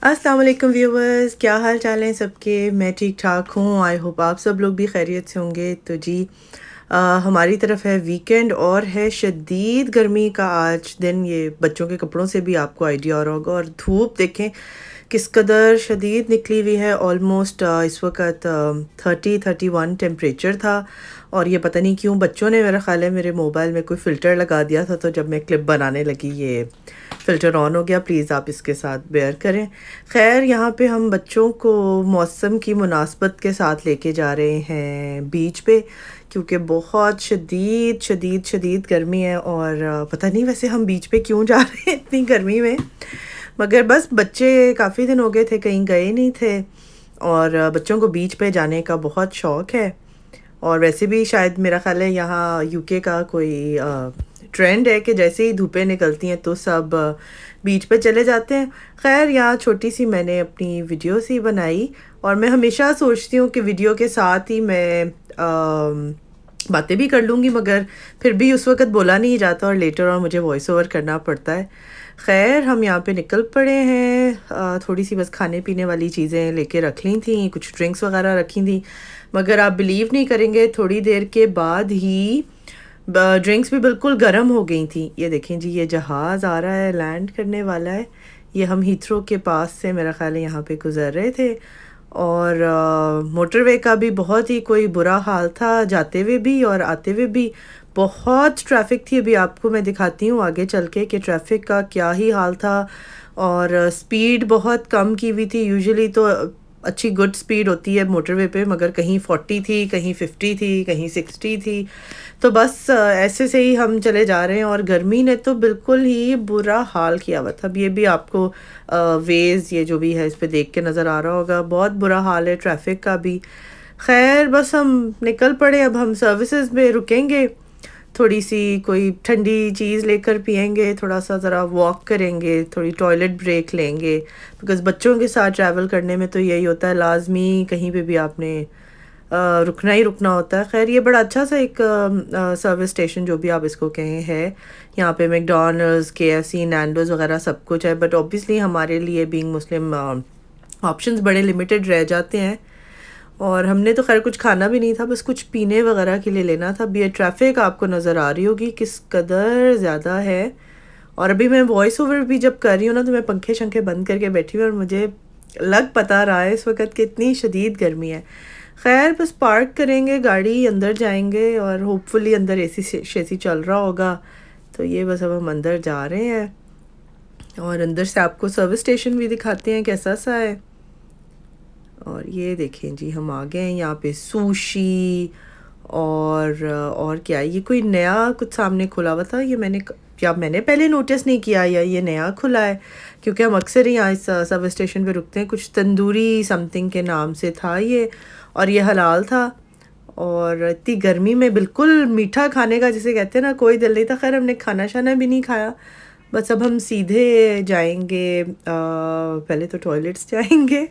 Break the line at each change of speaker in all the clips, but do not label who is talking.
अस्सलाम वालेकुम व्यूवर्स, क्या हाल चाल हैं सबके। मैं ठीक ठाक हूँ। आई होप आप सब लोग भी खैरियत से होंगे। तो जी हमारी तरफ है वीकेंड और है शदीद गर्मी का आज दिन। ये बच्चों के कपड़ों से भी आपको आइडिया हो रहा होगा। और धूप देखें किस कदर शदीद निकली हुई है। ऑलमोस्ट इस वक्त 30-31 टेम्परेचर था। और ये पता नहीं क्यों बच्चों ने, मेरा ख़्याल है मेरे मोबाइल में कोई फ़िल्टर लगा दिया था, तो जब मैं क्लिप बनाने लगी ये फ़िल्टर ऑन हो गया। प्लीज़ आप इसके साथ बेयर करें। ख़ैर यहाँ पे हम बच्चों को मौसम की मुनासबत के साथ लेके जा रहे हैं बीच पे, क्योंकि बहुत शदीद शदीद शदीद गर्मी है। और पता नहीं वैसे हम बीच पे क्यों जा रहे हैं इतनी गर्मी में, मगर बस बच्चे काफ़ी दिन हो गए थे कहीं गए नहीं थे। और बच्चों को बीच पे जाने का बहुत शौक़ है। और वैसे भी शायद मेरा ख़्याल है यहाँ यूके का कोई ट्रेंड है कि जैसे ही धूपें निकलती हैं तो सब बीच पे चले जाते हैं। ख़ैर यहाँ छोटी सी मैंने अपनी वीडियो सी बनाई, और मैं हमेशा सोचती हूँ कि वीडियो के साथ ही मैं बातें भी कर लूँगी, मगर फिर भी उस वक़्त बोला नहीं जाता और लेटर और मुझे वॉइस ओवर करना पड़ता है। ख़ैर हम यहाँ पे निकल पड़े हैं। थोड़ी सी बस खाने पीने वाली चीज़ें लेके रख ली थी, कुछ ड्रिंक्स वगैरह रखी थी, मगर आप बिलीव नहीं करेंगे थोड़ी देर के बाद ही ड्रिंक्स भी बिल्कुल गर्म हो गई थी। ये देखें जी, ये जहाज़ आ रहा है, लैंड करने वाला है। ये हम हीथ्रो के पास से मेरा ख़्याल है यहाँ पे गुज़र रहे थे। और मोटरवे का भी बहुत ही कोई बुरा हाल था, जाते हुए भी और आते हुए भी बहुत ट्रैफिक थी। अभी आपको मैं दिखाती हूँ आगे चल के कि ट्रैफिक का क्या ही हाल था। और स्पीड बहुत कम की हुई थी। यूजुअली तो अच्छी गुड स्पीड होती है मोटरवे पे, मगर कहीं 40 थी, कहीं 50 थी, कहीं 60 थी। तो बस ऐसे से ही हम चले जा रहे हैं। और गर्मी ने तो बिल्कुल ही बुरा हाल किया हुआ था। अब ये भी आपको वेज ये जो भी है इस पे देख के नज़र आ रहा होगा, बहुत बुरा हाल है ट्रैफिक का भी। खैर बस हम निकल पड़े। अब हम सर्विसेज में रुकेंगे, थोड़ी सी कोई ठंडी चीज़ लेकर पिएंगे, थोड़ा सा ज़रा वॉक करेंगे, थोड़ी टॉयलेट ब्रेक लेंगे। बिकॉज़ बच्चों के साथ ट्रैवल करने में तो यही होता है, लाजमी कहीं पे भी आपने रुकना ही रुकना होता है। खैर ये बड़ा अच्छा सा एक सर्विस स्टेशन जो भी आप इसको कहें है। यहाँ पे मैकडॉनल्ड्स, केएफसी, नैंडोज़ वगैरह सब कुछ है। बट ऑब्वियसली हमारे लिए बीइंग मुस्लिम ऑप्शंस बड़े लिमिटेड रह जाते हैं। और हमने तो खैर कुछ खाना भी नहीं था, बस कुछ पीने वगैरह के लिए लेना था। अब ये ट्रैफिक आपको नज़र आ रही होगी किस कदर ज़्यादा है। और अभी मैं वॉइस ओवर भी जब कर रही हूँ ना, तो मैं पंखे शंखे बंद करके बैठी हूँ और मुझे लग पता रहा है इस वक्त कि इतनी शदीद गर्मी है। खैर बस पार्क करेंगे गाड़ी, अंदर जाएंगे और होपफुली अंदर एसी शेसी चल रहा होगा। तो ये बस अब हम अंदर जा रहे हैं और अंदर से आपको सर्विस स्टेशन भी दिखाते हैं कैसा सा है। और ये देखें जी, हम आ गए हैं यहाँ पे सुशी। और क्या है, ये कोई नया कुछ सामने खुला हुआ था। ये मैंने पहले नोटिस नहीं किया, या ये नया खुला है, क्योंकि हम अक्सर ही यहाँ इस सर्विस स्टेशन पे रुकते हैं। कुछ तंदूरी समथिंग के नाम से था ये, और ये हलाल था। और इतनी गर्मी में बिल्कुल मीठा खाने का जिसे कहते हैं ना, कोई दिल नहीं था। खैर हमने खाना शाना भी नहीं खाया, बस अब हम सीधे जाएंगे, पहले तो टॉयलेट्स जाएंगे।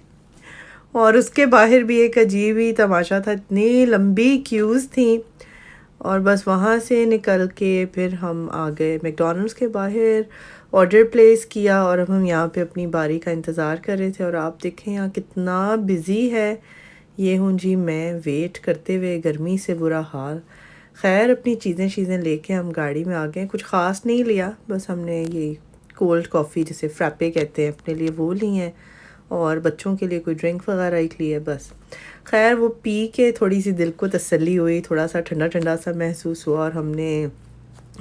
और उसके बाहर भी एक अजीब ही तमाशा था, इतनी लंबी क्यूज़ थी। और बस वहाँ से निकल के फिर हम आ गए मैकडॉनल्ड्स के बाहर, ऑर्डर प्लेस किया, और अब हम यहाँ पे अपनी बारी का इंतज़ार कर रहे थे। और आप देखें यहाँ कितना बिज़ी है। ये हूँ जी मैं, वेट करते हुए, गर्मी से बुरा हाल। खैर अपनी चीज़ें लेके हम गाड़ी में आ गए। कुछ ख़ास नहीं लिया, बस हमने ये कोल्ड कॉफ़ी जिसे फ्रैपे कहते हैं अपने लिए वो ली हैं, और बच्चों के लिए कोई ड्रिंक वगैरह ही ली है बस। खैर वो पी के थोड़ी सी दिल को तसल्ली हुई, थोड़ा सा ठंडा ठंडा सा महसूस हुआ, और हमने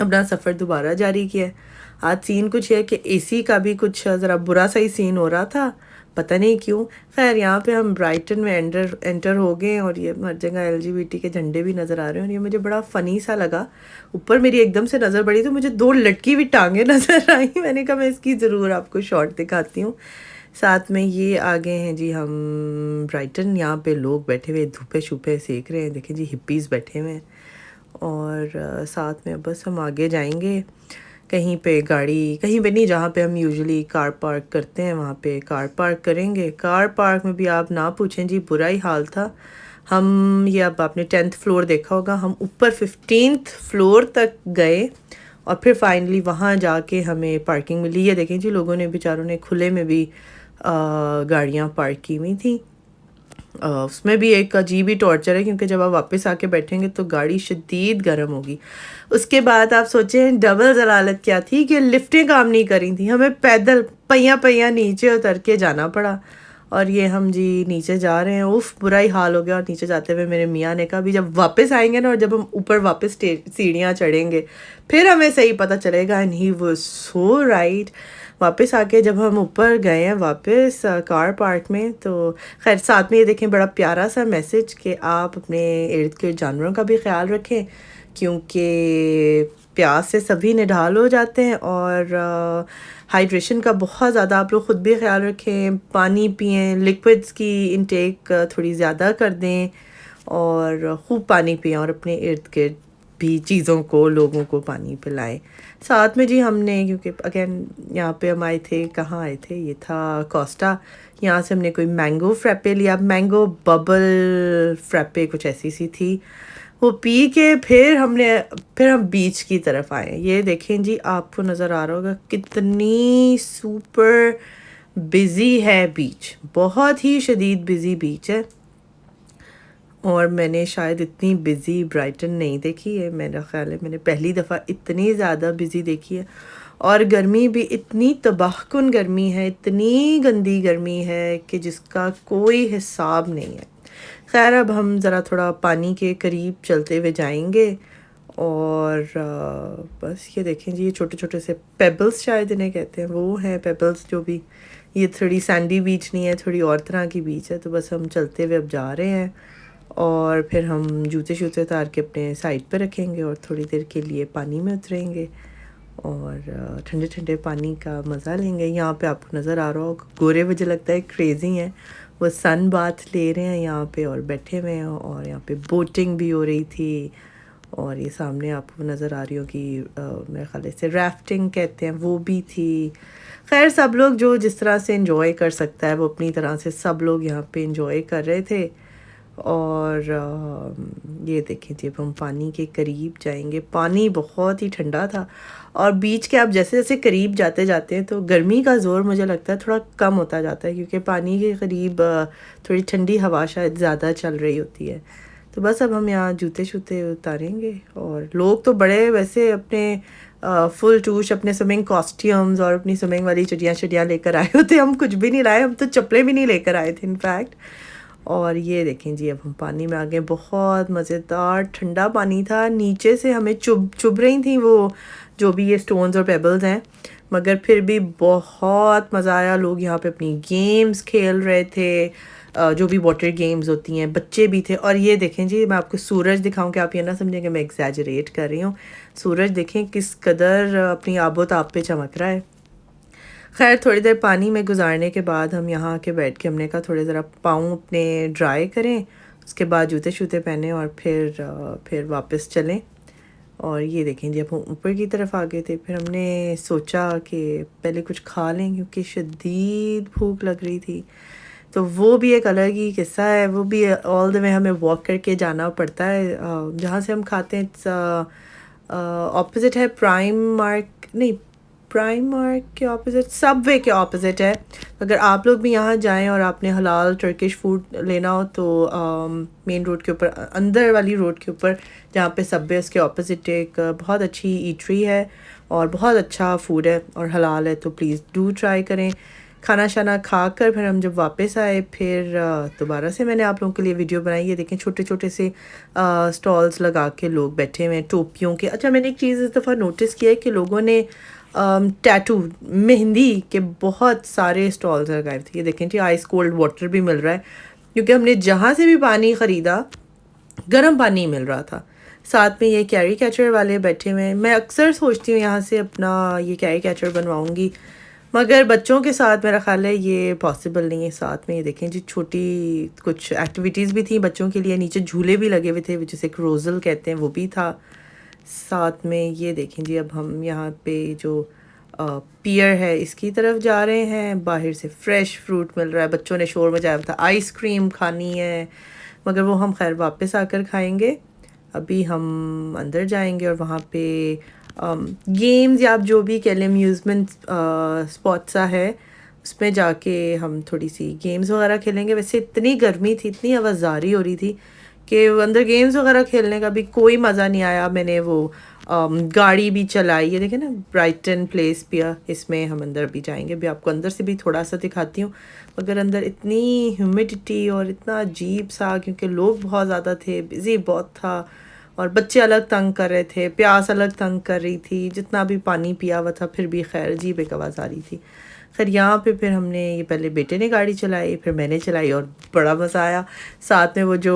अपना सफ़र दोबारा जारी किया। आज सीन कुछ है कि एसी का भी कुछ ज़रा बुरा सा ही सीन हो रहा था, पता नहीं क्यों। खैर यहाँ पे हम ब्राइटन में एंटर हो गए, और ये हर जगह एलजीबीटी के झंडे भी नज़र आ रहे हैं। और ये मुझे बड़ा फ़नी सा लगा, ऊपर मेरी एकदम से नज़र पड़ी तो मुझे 2 लटकी हुई टांगें नज़र आई। मैंने कहा मैं इसकी ज़रूर आपको शॉर्ट दिखाती हूँ। साथ में ये आ गए हैं जी हम ब्राइटन। यहाँ पे लोग बैठे हुए धूपे शूपे सेक रहे हैं, देखें जी हिप्पीज़ बैठे हुए हैं। और साथ में बस हम आगे जाएंगे कहीं पे, गाड़ी कहीं पे नहीं, जहाँ पे हम यूजुअली कार पार्क करते हैं वहाँ पे कार पार्क करेंगे। कार पार्क में भी आप ना पूछें जी, बुरा ही हाल था। हम ये, अब आपने 10th फ्लोर देखा होगा, हम ऊपर 15th फ्लोर तक गए और फिर फाइनली वहाँ जाके हमें पार्किंग मिली। ये देखें जी, लोगों ने बेचारों ने खुले में भी गाड़ियाँ पार्क की हुई थी। उसमें भी एक अजीब ही टॉर्चर है, क्योंकि जब आप वापस आके बैठेंगे तो गाड़ी शदीद गर्म होगी। उसके बाद आप सोचें डबल ज़लालत क्या थी कि लिफ्टें काम नहीं कर रही थी, हमें पैदल पहिया पहिया नीचे उतर के जाना पड़ा। और ये हम जी नीचे जा रहे हैं, उफ बुरा ही हाल हो गया। और नीचे जाते हुए मेरे मियाँ ने कहा भी जब वापस आएंगे ना, और जब हम ऊपर वापस सीढ़ियाँ चढ़ेंगे फिर हमें सही पता चलेगा। And he was so right. वापस आके जब हम ऊपर गए हैं वापस कार पार्क में, तो खैर साथ में ये देखें बड़ा प्यारा सा मैसेज कि आप अपने इर्द गिर्द जानवरों का भी ख्याल रखें, क्योंकि प्यास से सभी निढाल हो जाते हैं। और हाइड्रेशन का बहुत ज़्यादा आप लोग ख़ुद भी ख्याल रखें, पानी पिएं, लिक्विड्स की इनटेक थोड़ी ज़्यादा कर दें और ख़ूब पानी पिएं, और अपने इर्द गिर्द भी चीज़ों को, लोगों को पानी पिलाएं। साथ में जी हमने, क्योंकि अगेन यहाँ पे हम आए थे, कहाँ आए थे, ये था कोस्टा। यहाँ से हमने कोई मैंगो फ्रैपे लिया, मैंगो बबल फ्रैपे कुछ ऐसी सी थी। वो पी के फिर हम बीच की तरफ आए। ये देखें जी, आपको नज़र आ रहा होगा कितनी सुपर बिज़ी है बीच, बहुत ही शदीद बिज़ी बीच है। और मैंने शायद इतनी बिज़ी ब्राइटन नहीं देखी है, मेरा ख़्याल है मैंने पहली दफ़ा इतनी ज़्यादा बिज़ी देखी है। और गर्मी भी इतनी तबाहकुन गर्मी है, इतनी गंदी गर्मी है कि जिसका कोई हिसाब नहीं है। खैर अब हम ज़रा थोड़ा पानी के करीब चलते हुए जाएंगे। और बस ये देखें जी, ये छोटे छोटे से पेबल्स शायद इन्हें कहते हैं, वो हैं पेबल्स जो भी। ये थोड़ी सैंडी बीच नहीं है, थोड़ी और तरह की बीच है। तो बस हम चलते हुए अब जा रहे हैं, और फिर हम जूते शूते उतार के अपने साइड पे रखेंगे और थोड़ी देर के लिए पानी में उतरेंगे और ठंडे ठंडे पानी का मज़ा लेंगे। यहाँ पे आपको नज़र आ रहा होगा गोरे, मुझे लगता है क्रेज़ी हैं, वो सन बाथ ले रहे हैं यहाँ पे और बैठे हुए हैं। और यहाँ पे बोटिंग भी हो रही थी, और ये सामने आपको नज़र आ रही होगी मेरे ख़्याल से राफ्टिंग कहते हैं, वो भी थी। खैर सब लोग जो जिस तरह से इंजॉय कर सकता है वो अपनी तरह से सब लोग यहाँ पे इंजॉय कर रहे थे। और ये देखें जी, अब हम पानी के करीब जाएंगे। पानी बहुत ही ठंडा था, और बीच के आप जैसे जैसे करीब जाते जाते हैं तो गर्मी का ज़ोर मुझे लगता है थोड़ा कम होता जाता है, क्योंकि पानी के करीब थोड़ी ठंडी हवा शायद ज़्यादा चल रही होती है। तो बस अब हम यहाँ जूते शूते उतारेंगे। और लोग तो बड़े वैसे अपने फुल टूश अपने स्विमिंग कॉस्ट्यूम्स और अपनी स्विमिंग वाली चटियाँ लेकर आए होते। हम कुछ भी नहीं लाए, हम तो चप्पलें भी नहीं लेकर आए थे इनफैक्ट। और ये देखें जी, अब हम पानी में आ गए। बहुत मज़ेदार ठंडा पानी था, नीचे से हमें चुभ रही थी वो जो भी ये स्टोन्स और पेबल्स हैं, मगर फिर भी बहुत मज़ा आया। लोग यहाँ पे अपनी गेम्स खेल रहे थे, जो भी वाटर गेम्स होती हैं, बच्चे भी थे। और ये देखें जी, मैं आपको सूरज दिखाऊं कि आप ये ना समझें कि मैं एग्जैजरेट कर रही हूँ। सूरज देखें किस कदर अपनी आबोताब पे चमक रहा है। खैर थोड़ी देर पानी में गुजारने के बाद हम यहाँ आके बैठ के हमने कहा थोड़े ज़रा पाँव अपने ड्राई करें, उसके बाद जूते शूते पहने और फिर वापस चलें। और ये देखें जब हम ऊपर की तरफ आ गए थे, फिर हमने सोचा कि पहले कुछ खा लें, क्योंकि शदीद भूख लग रही थी। तो वो भी एक अलग ही किस्सा है, वो भी ऑल द वे हमें वॉक करके जाना पड़ता है। जहाँ से हम खाते हैं ऑपोजिट है प्राइम मार्क, नहीं प्राइम मार्क के ऑपोजिट सबवे के ऑपोजिट है। अगर आप लोग भी यहाँ जाएं और आपने हलाल टर्किश फूड लेना हो तो मेन रोड के ऊपर, अंदर वाली रोड के ऊपर जहाँ पे सबवे, उसके ऑपोजिट एक बहुत अच्छी ईटरी है और बहुत अच्छा फूड है और हलाल है, तो प्लीज़ डू ट्राई करें। खाना शाना खा कर फिर हम जब वापस आए, फिर दोबारा से मैंने आप लोगों के लिए वीडियो बनाई है। देखें छोटे छोटे से स्टॉल्स लगा के लोग बैठे हुए हैं टोपियों के। अच्छा मैंने एक चीज़ इस दफ़ा नोटिस किया है कि लोगों ने टैटू, मेहंदी के बहुत सारे स्टॉल्स लगाए थे। ये देखें जी, आइस कोल्ड वाटर भी मिल रहा है, क्योंकि हमने जहाँ से भी पानी ख़रीदा गर्म पानी मिल रहा था। साथ में ये कैरी कैचर वाले बैठे हुए हैं। मैं अक्सर सोचती हूँ यहाँ से अपना ये कैरी कैचर बनवाऊँगी, मगर बच्चों के साथ मेरा ख़्याल है ये पॉसिबल नहीं है। साथ में ये देखें जी, छोटी कुछ एक्टिविटीज़ भी थी बच्चों के लिए, नीचे झूले भी लगे हुए थे जिसे क्रोजल कहते हैं, वो भी था। साथ में ये देखें जी, अब हम यहाँ पे जो पियर है इसकी तरफ जा रहे हैं। बाहर से फ्रेश फ्रूट मिल रहा है, बच्चों ने शोर मचाया था आइसक्रीम खानी है, मगर वो हम खैर वापस आकर खाएंगे। अभी हम अंदर जाएंगे और वहाँ पे गेम्स या आप जो भी कह लें अम्यूज़मेंट स्पॉट सा है, उसमें जाके हम थोड़ी सी गेम्स वगैरह खेलेंगे। वैसे इतनी गर्मी थी, इतनी आवाज़ारी हो रही थी कि अंदर गेम्स वगैरह खेलने का भी कोई मज़ा नहीं आया। मैंने वो गाड़ी भी चलाई, ये देखें ना, ब्राइटन प्लेस पिया, इसमें हम अंदर भी जाएंगे, भी आपको अंदर से भी थोड़ा सा दिखाती हूँ। मगर अंदर इतनी ह्यूमिडिटी और इतना अजीब सा, क्योंकि लोग बहुत ज़्यादा थे, बिज़ी बहुत था, और बच्चे अलग तंग कर रहे थे, प्यास अलग तंग कर रही थी, जितना भी पानी पिया हुआ था फिर भी खैर अजीब एक आवाज़ आ रही थी। खैर यहाँ पे फिर हमने, ये पहले बेटे ने गाड़ी चलाई, फिर मैंने चलाई, और बड़ा मज़ा आया। साथ में वो जो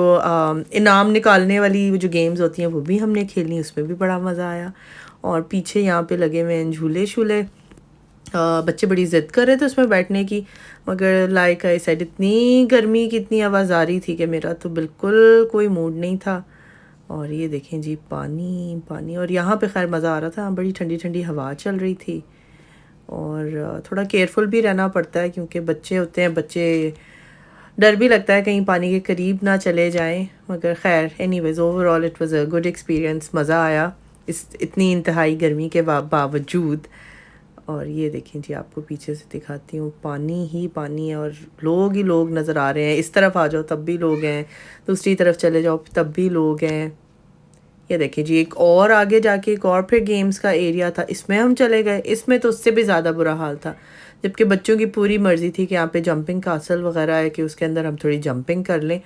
इनाम निकालने वाली वो जो गेम्स होती हैं वो भी हमने खेली, उसमें भी बड़ा मज़ा आया। और पीछे यहाँ पे लगे हुए हैं झूले शूले। बच्चे बड़ी ज़िद कर रहे थे उसमें बैठने की, मगर लाइक आई सेड, इतनी गर्मी की इतनी आवाज़ आ रही थी कि मेरा तो बिल्कुल कोई मूड नहीं था। और ये देखें जी, पानी पानी, और यहाँ पे खैर मज़ा आ रहा था, बड़ी ठंडी ठंडी हवा चल रही थी। और थोड़ा केयरफुल भी रहना पड़ता है, क्योंकि बच्चे होते हैं, बच्चे डर भी लगता है कहीं पानी के करीब ना चले जाएं। मगर खैर anyways overall it was a good experience, मज़ा आया इस इतनी इंतहाई गर्मी के बावजूद। और ये देखें जी, आपको पीछे से दिखाती हूँ, पानी ही पानी है और लोग ही लोग नज़र आ रहे हैं। इस तरफ आ जाओ तब भी लोग हैं, दूसरी तरफ चले जाओ तब भी लोग हैं। ये देखिए जी, एक और आगे जाके एक और फिर गेम्स का एरिया था, इसमें हम चले गए। इसमें तो उससे भी ज़्यादा बुरा हाल था, जबकि बच्चों की पूरी मर्ज़ी थी कि यहाँ पे जंपिंग कासल वगैरह है कि उसके अंदर हम थोड़ी जंपिंग कर लें,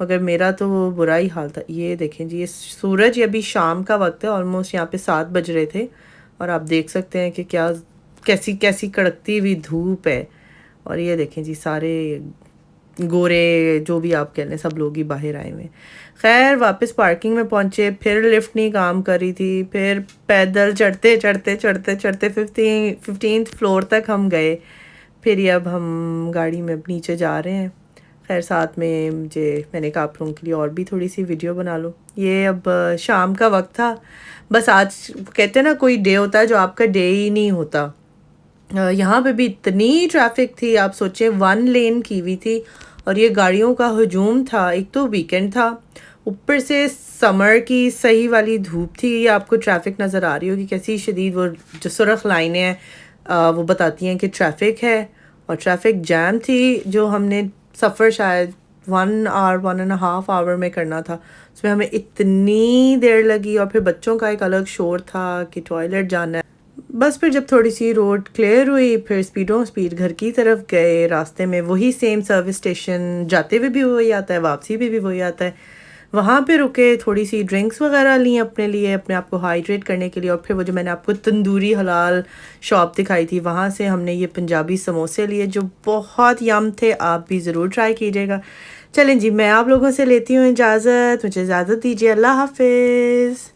मगर मेरा तो वो बुरा ही हाल था। ये देखें जी, ये सूरज, ये अभी शाम का वक्त है, ऑलमोस्ट यहाँ पे 7 बज रहे थे, और आप देख सकते हैं कि क्या कैसी कैसी कड़कती हुई धूप है। और ये देखें जी, सारे गोरे जो भी आप कह लें, सब लोग ही बाहर आए हुए। खैर वापस पार्किंग में पहुंचे, फिर लिफ्ट नहीं काम कर रही थी, फिर पैदल चढ़ते चढ़ते चढ़ते चढ़ते 15th फ्लोर तक हम गए। फिर ये अब हम गाड़ी में नीचे जा रहे हैं। खैर साथ में मैंने कहा आप लोगों के लिए और भी थोड़ी सी वीडियो बना लो। ये अब शाम का वक्त था, बस आज कहते हैं ना, कोई डे होता है जो आपका डे ही नहीं होता। यहाँ पे भी इतनी ट्रैफिक थी, आप सोचें 1 लेन की हुई थी, और ये गाड़ियों का हजूम था। एक तो वीकेंड था, ऊपर से समर की सही वाली धूप थी। ये आपको ट्रैफिक नज़र आ रही होगी कैसी शदीद, वो जो सुरख लाइनें हैं वो बताती हैं कि ट्रैफिक है, और ट्रैफिक जैम थी। जो हमने सफ़र शायद 1 आवर 1.5 आवर में करना था, उसमें हमें इतनी देर लगी। और फिर बच्चों का एक अलग शोर था कि टॉयलेट जाना है। बस फिर जब थोड़ी सी रोड क्लियर हुई, फिर स्पीडों स्पीड घर की तरफ गए। रास्ते में वही सेम सर्विस स्टेशन, जाते हुए भी वही आता है, वापसी भी वही आता है। वहाँ पे रुके, थोड़ी सी ड्रिंक्स वगैरह ली अपने लिए, अपने आप को हाइड्रेट करने के लिए। और फिर वो जो मैंने आपको तंदूरी हलाल शॉप दिखाई थी, वहाँ से हमने ये पंजाबी समोसे लिए, जो बहुत यम थे। आप भी ज़रूर ट्राई कीजिएगा। चलें जी, मैं आप लोगों से लेती हूँ इजाज़त, मुझे इजाज़त दीजिए, अल्लाह हाफिज़।